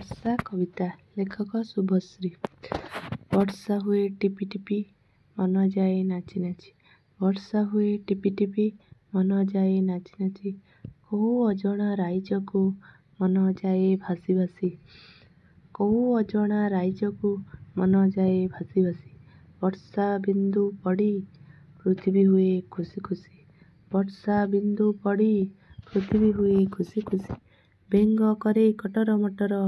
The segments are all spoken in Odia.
ବର୍ଷା କବିତା ଲେଖକ ଶୁଭଶ୍ରୀ। ବର୍ଷା ହୁଏ ଟିପି ଟିପି ମନ ଯାଏ ନାଚି ନାଚି। ବର୍ଷା ହୁଏ ଟିପି ଟିପି ମନ ଯାଏ ନାଚି ନାଚି। କୋଉ ଅଜଣା ରାଇଜକୁ ମନ ଯାଏ ଭାସି ଭାସି। କୋଉ ଅଜଣା ରାଇଜକୁ ମନ ଯାଏ ଭାସି ଭାସି। ବର୍ଷା ବିନ୍ଦୁ ପଡ଼ି ପୃଥିବୀ ହୁଏ ଖୁସି ଖୁସି। ବର୍ଷା ବିନ୍ଦୁ ପଡ଼ି ପୃଥିବୀ ହୁଏ ଖୁସି ଖୁସି। ବେଙ୍ଗ କରେ କଟର ମଟର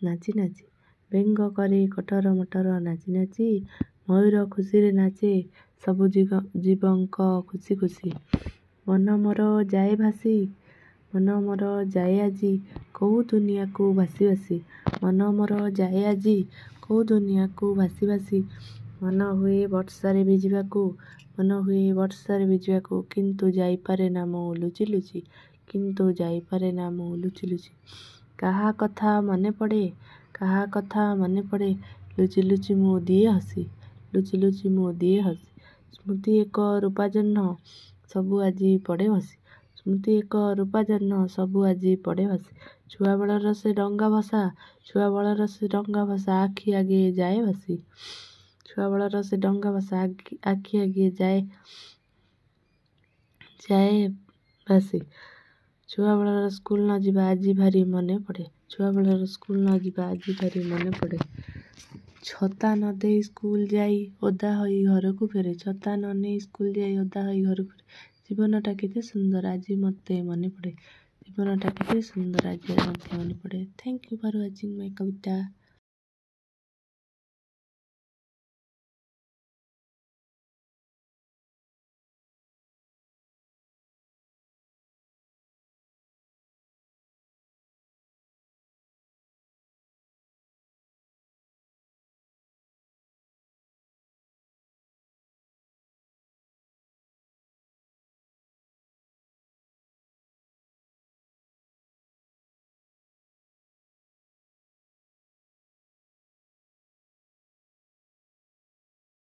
ନାଚି ନାଚି। ବେଙ୍ଗ କରେ କଟର ମଟର ନାଚି ନାଚି। ମୟୂର ଖୁସିରେ ନାଚେ ସବୁ ଜୀବଙ୍କ ଖୁସି ଖୁସି। ମନ ମୋର ଯାଏ ଭାସି। ମନ ମୋର ଯାଏ ଆଜି କୋଉ ଦୁନିଆକୁ ଭାସି ଭାସି। ମନ ମୋର ଯାଏ ଆଜି କୋଉ ଦୁନିଆକୁ ଭାସି ଭାସି। ମନ ହୁଏ ବର୍ଷାରେ ଭିଜିବାକୁ। ମନ ହୁଏ ବର୍ଷାରେ ଭିଜିବାକୁ। କିନ୍ତୁ ଯାଇପାରେ ନା ମୁଁ ଲୁଚି ଲୁଚି। କିନ୍ତୁ ଯାଇପାରେ ନା ମୁଁ ଲୁଚି ଲୁଚି। କାହା କଥା ମନେ ପଡ଼େ। କାହା କଥା ମନେ ପଡ଼େ। ଲୁଚି ଲୁଚି ମୁଁ ଦିଏ ହସି। ଲୁଚି ଲୁଚି ମୁଁ ଦିଏ ହସି। ସ୍ମୃତି ଏକ ରୂପା ଜହ୍ନ ସବୁ ଆଜି ପଡ଼େ ଭାସି। ସ୍ମୃତି ଏକ ରୂପା ଜହ୍ନ ସବୁ ଆଜି ପଡ଼େ ଭାସି। ଛୁଆବେଳର ସେ ଡଙ୍ଗା ଭସା। ଛୁଆବେଳର ସେ ଡଙ୍ଗା ଭସା ଆଖି ଆଗେ ଯାଏ ଭାସି। ଛୁଆବେଳର ସେ ଡଙ୍ଗା ଭସା ଆଖି ଆଗେ ଯାଏ ଭାସି। ଛୁଆବେଳର ସ୍କୁଲ ନ ଯିବା ଆଜି ଭାରି ମନେ ପଡ଼େ। ଛୁଆବେଳର ସ୍କୁଲ ନ ଯିବା ଆଜି ଭାରି ମନେ ପଡ଼େ। ଛତା ନ ଦେଇ ସ୍କୁଲ ଯାଇ ଓଦା ହୋଇ ଘରକୁ ଫେରେ। ଛତା ନ ନେଇ ସ୍କୁଲ ଯାଇ ଓଦା ହୋଇ ଘରକୁ ଫେରେ। ଜୀବନଟା କେତେ ସୁନ୍ଦର ଆଜି ମୋତେ ମନେ ପଡ଼େ। ଜୀବନଟା କେତେ ସୁନ୍ଦର ଆଜି ମୋତେ ମନେ ପଡ଼େ। Thank you for watching my Kavitha.